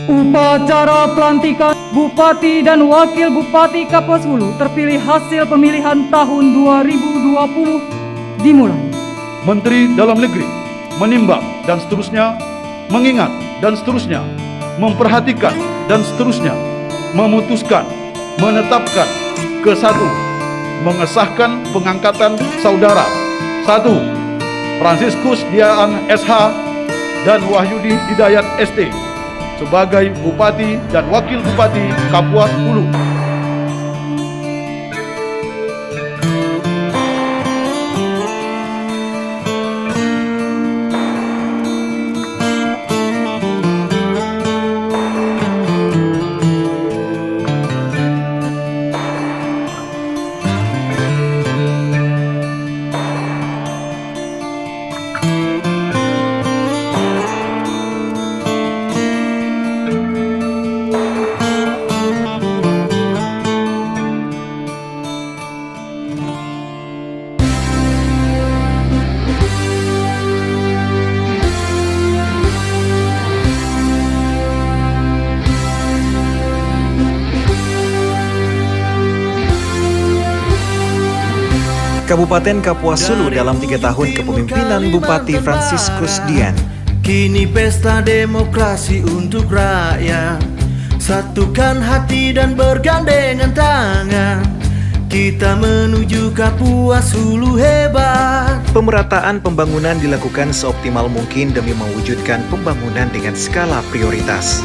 Upacara pelantikan Bupati dan Wakil Bupati Kapuas Hulu terpilih hasil pemilihan tahun 2020 dimulai. Menteri Dalam Negeri menimbang dan seterusnya, mengingat dan seterusnya, memperhatikan dan seterusnya, memutuskan, menetapkan ke-1, mengesahkan pengangkatan saudara 1. Fransiskus Dian SH dan Wahyudi Hidayat ST sebagai Bupati dan Wakil Bupati Kapuas Hulu. Kabupaten Kapuas Hulu dalam 3 tahun kepemimpinan Bupati Fransiskus Dian. Kini pesta demokrasi untuk rakyat, satukan hati dan bergandengan tangan, kita menuju Kapuas Hulu hebat. Pemerataan pembangunan dilakukan seoptimal mungkin demi mewujudkan pembangunan dengan skala prioritas.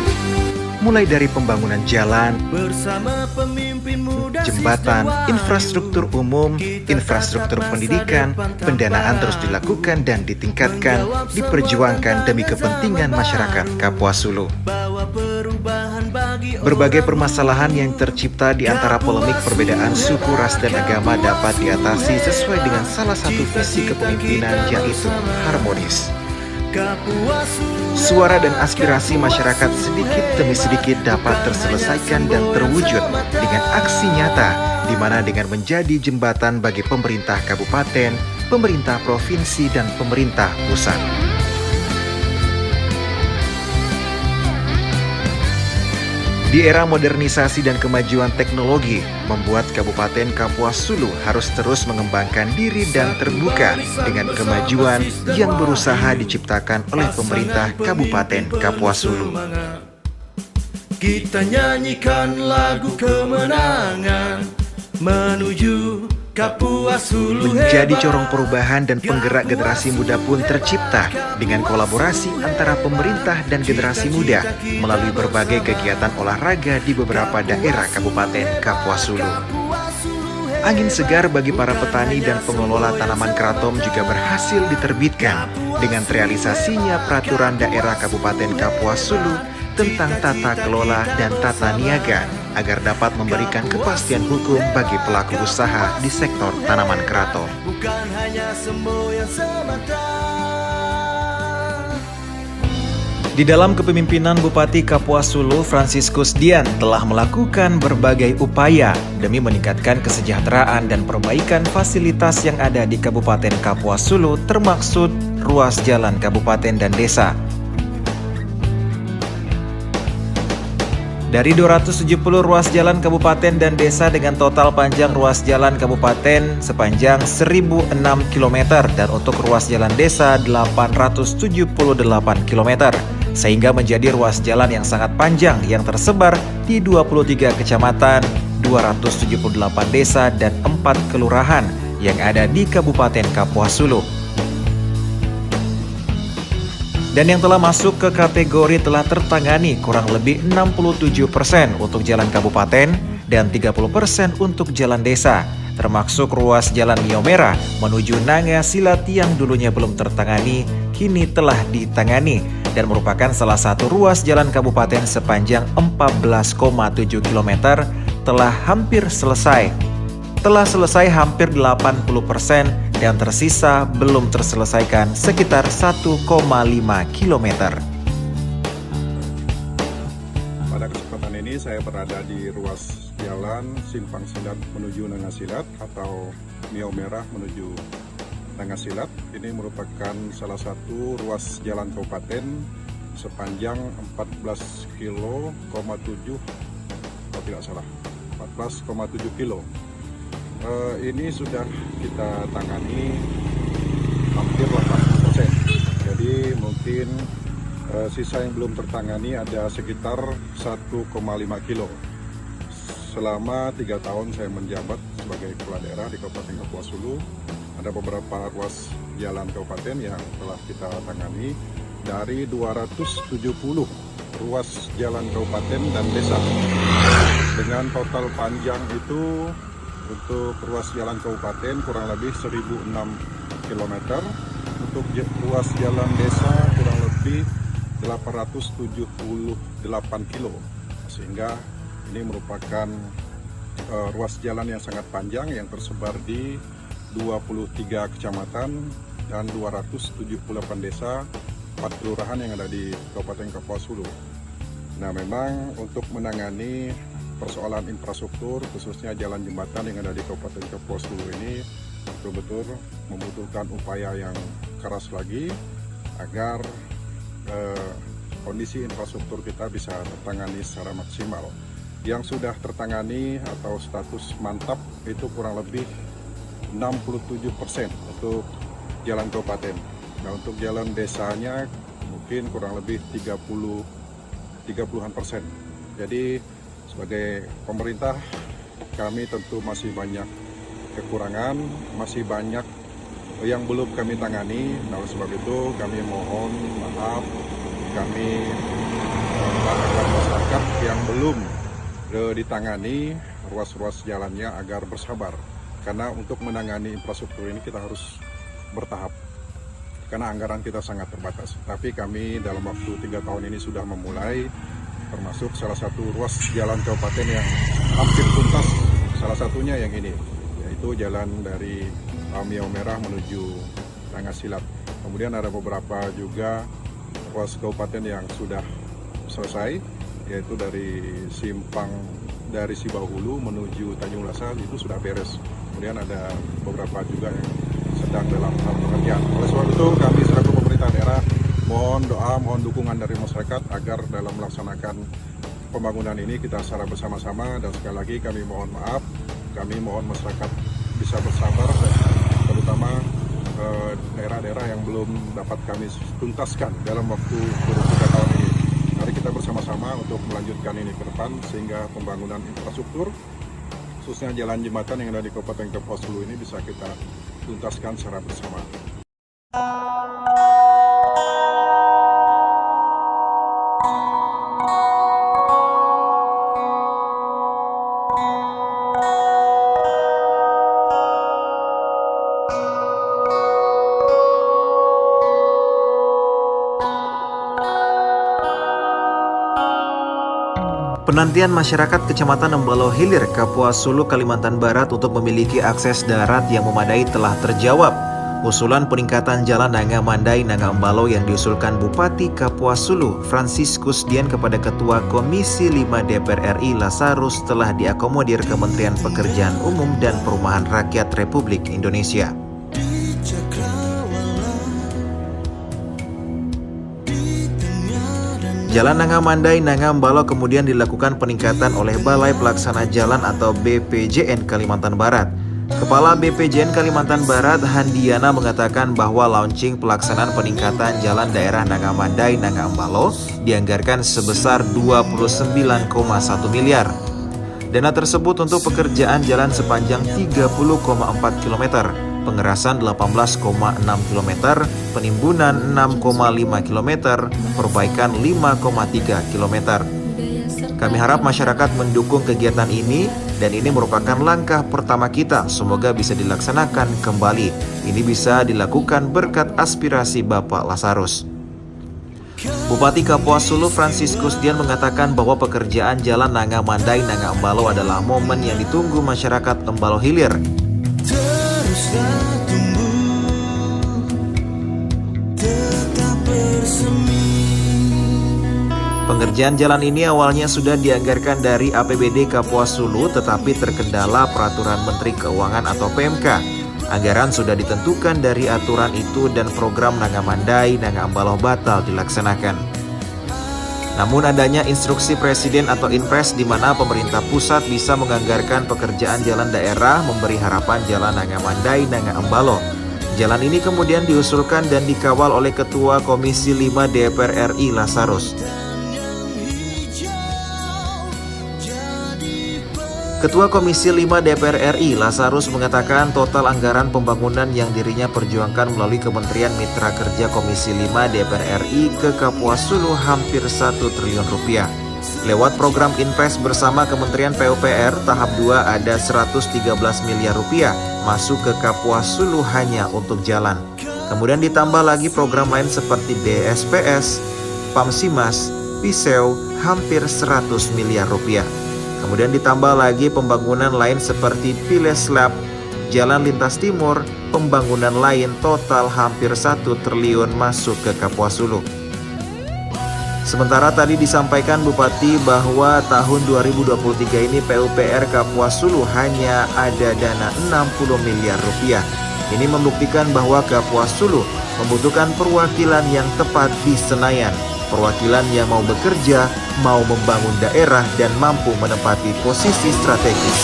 Mulai dari pembangunan jalan, Bersama pemimpin muda, jembatan, infrastruktur umum, infrastruktur pendidikan, pendanaan terus dilakukan dan ditingkatkan, diperjuangkan demi kepentingan masyarakat Kapuas Hulu. bawa perubahan bagi Berbagai permasalahan yang tercipta di antara polemik perbedaan suku, ras, dan agama dapat diatasi sesuai dengan salah satu visi kepemimpinan, yaitu harmonis. Kapuas Hulu. Suara dan aspirasi masyarakat sedikit demi sedikit dapat terselesaikan dan terwujud dengan aksi nyata, di mana dengan menjadi jembatan bagi pemerintah kabupaten, pemerintah provinsi, dan pemerintah pusat. Di era modernisasi dan kemajuan teknologi, membuat Kabupaten Kapuas Hulu harus terus mengembangkan diri dan terbuka dengan kemajuan yang berusaha diciptakan oleh pemerintah Kabupaten Kapuas Hulu. Kita nyanyikan lagu kemenangan menuju Kapuas Hulu Menjadi hebat. corong perubahan dan penggerak generasi muda pun tercipta dengan kolaborasi antara pemerintah dan generasi muda melalui berbagai kegiatan olahraga di beberapa daerah Kabupaten Kapuas Hulu. Angin segar bagi para petani dan pengelola tanaman keraton juga berhasil diterbitkan dengan realisasinya peraturan daerah Kabupaten Kapuas Hulu tentang tata kelola dan tata niaga agar dapat memberikan kepastian hukum bagi pelaku usaha di sektor tanaman keraton. Bukan hanya semboyan semata. Di dalam kepemimpinan Bupati Kapuas Hulu, Fransiskus Dian telah melakukan berbagai upaya demi meningkatkan kesejahteraan dan perbaikan fasilitas yang ada di Kabupaten Kapuas Hulu, termaksud ruas jalan kabupaten dan desa. Dari 270 ruas jalan kabupaten dan desa dengan total panjang ruas jalan kabupaten sepanjang 1006 km dan untuk ruas jalan desa 878 km, sehingga menjadi ruas jalan yang sangat panjang yang tersebar di 23 kecamatan, 278 desa dan 4 kelurahan yang ada di Kabupaten Kapuas Hulu. Dan yang telah masuk ke kategori telah tertangani kurang lebih 67% untuk jalan kabupaten dan 30% untuk jalan desa, termasuk ruas jalan Mio Merah menuju Nanga Silat yang dulunya belum tertangani, kini telah ditangani dan merupakan salah satu ruas jalan kabupaten sepanjang 14,7 km telah hampir selesai. Telah selesai hampir 80% dan tersisa belum terselesaikan sekitar 1,5 km. Pada kesempatan ini saya berada di ruas jalan Simpang Silat menuju Nangasilat atau Mio Merah menuju Nangasilat. Ini merupakan salah satu ruas jalan kabupaten sepanjang 14,7 kilo, kalau tidak salah 14,7 kilo. Ini sudah kita tangani hampir 80%. Jadi mungkin sisa yang belum tertangani ada sekitar 1,5 kilo. Selama 3 tahun saya menjabat sebagai kepala daerah di Kabupaten Kapuas Hulu, ada beberapa ruas jalan kabupaten yang telah kita tangani dari 270 ruas jalan kabupaten dan desa. Dengan total panjang itu untuk ruas jalan kabupaten kurang lebih 1006 km, untuk ruas jalan desa kurang lebih 878 kilo, sehingga ini merupakan ruas jalan yang sangat panjang yang tersebar di 23 kecamatan dan 278 desa, 4 kelurahan yang ada di Kabupaten Kapuas Hulu. Nah, memang untuk menangani persoalan infrastruktur, khususnya jalan jembatan yang ada di Kabupaten Kapuas Hulu ini, betul-betul membutuhkan upaya yang keras lagi agar kondisi infrastruktur kita bisa tertangani secara maksimal. Yang sudah tertangani atau status mantap itu kurang lebih 67% untuk jalan kabupaten. Nah, untuk jalan desanya mungkin kurang lebih 30-an persen. Jadi sebagai pemerintah kami tentu masih banyak kekurangan, masih banyak yang belum kami tangani. Nah, oleh sebab itu kami mohon maaf, kami mengharapkan masyarakat yang belum ditangani ruas-ruas jalannya agar bersabar, karena untuk menangani infrastruktur ini kita harus bertahap karena anggaran kita sangat terbatas. Tapi kami dalam waktu 3 tahun ini sudah memulai, termasuk salah satu ruas jalan kabupaten yang hampir tuntas, salah satunya yang ini, yaitu jalan dari Miau Merah menuju Nangasilat. Kemudian ada beberapa juga ruas kabupaten yang sudah selesai, yaitu dari simpang dari Sibahulu menuju Tanjung Lasa itu sudah beres. Kemudian ada beberapa juga yang sedang dalam hal pengerjaan. Oleh sebab itu kami selaku pemerintah daerah mohon doa, mohon dukungan dari masyarakat agar dalam melaksanakan pembangunan ini kita secara bersama-sama, dan sekali lagi kami mohon maaf, kami mohon masyarakat bisa bersabar, terutama daerah-daerah yang belum dapat kami tuntaskan dalam waktu 3 tahun ini. Mari kita bersama-sama untuk melanjutkan ini ke depan sehingga pembangunan infrastruktur khususnya jalan jembatan yang ada di Kabupaten Kapuas Hulu ini bisa kita tuntaskan secara bersama. Penantian masyarakat Kecamatan Embalo Hilir, Kapuas Hulu, Kalimantan Barat untuk memiliki akses darat yang memadai telah terjawab. Usulan peningkatan jalan Nanga Mandai Nanga Embalo yang diusulkan Bupati Kapuas Hulu Franciscus Dian kepada Ketua Komisi 5 DPR RI Lazarus telah diakomodir Kementerian Pekerjaan Umum dan Perumahan Rakyat Republik Indonesia. Jalan Nanga Mandai Nanga Embalo kemudian dilakukan peningkatan oleh Balai Pelaksana Jalan atau BPJN Kalimantan Barat. Kepala BPJN Kalimantan Barat Handiana mengatakan bahwa launching pelaksanaan peningkatan jalan daerah Nanga Mandai Nanga Embalo dianggarkan sebesar 29,1 miliar. Dana tersebut untuk pekerjaan jalan sepanjang 30,4 km, pengerasan 18,6 km, penimbunan 6,5 km, perbaikan 5,3 km. Kami harap masyarakat mendukung kegiatan ini dan ini merupakan langkah pertama kita. Semoga bisa dilaksanakan kembali. Ini bisa dilakukan berkat aspirasi Bapak Lazarus. Bupati Kapuas Hulu Franciscus Dian mengatakan bahwa pekerjaan jalan Nanga Mandai Nanga Embalo adalah momen yang ditunggu masyarakat Embalo Hilir. Teruslah tumbuh, tetap bersemi. Pengerjaan jalan ini awalnya sudah dianggarkan dari APBD Kapuas Hulu, tetapi terkendala peraturan Menteri Keuangan atau PMK. Anggaran sudah ditentukan dari aturan itu dan program Nanga Mandai Nanga Embalo batal dilaksanakan. Namun adanya instruksi presiden atau Inpres di mana pemerintah pusat bisa menganggarkan pekerjaan jalan daerah memberi harapan jalan Nanga Mandai Nanga Embalo. Jalan ini kemudian diusulkan dan dikawal oleh Ketua Komisi 5 DPR RI Lazarus. Ketua Komisi 5 DPR RI Lazarus mengatakan total anggaran pembangunan yang dirinya perjuangkan melalui Kementerian Mitra Kerja Komisi 5 DPR RI ke Kapuas Hulu hampir 1 triliun rupiah. Lewat program Inpres bersama Kementerian PUPR, tahap 2 ada 113 miliar rupiah masuk ke Kapuas Hulu hanya untuk jalan. Kemudian ditambah lagi program lain seperti DSPS, Pamsimas, Piseu, hampir 100 miliar rupiah. Kemudian ditambah lagi pembangunan lain seperti Piles Lab, Jalan Lintas Timur, pembangunan lain total hampir 1 triliun masuk ke Kapuas Hulu. Sementara tadi disampaikan Bupati bahwa tahun 2023 ini PUPR Kapuas Hulu hanya ada dana 60 miliar rupiah. Ini membuktikan bahwa Kapuas Hulu membutuhkan perwakilan yang tepat di Senayan. Perwakilan yang mau bekerja, mau membangun daerah dan mampu menempati posisi strategis.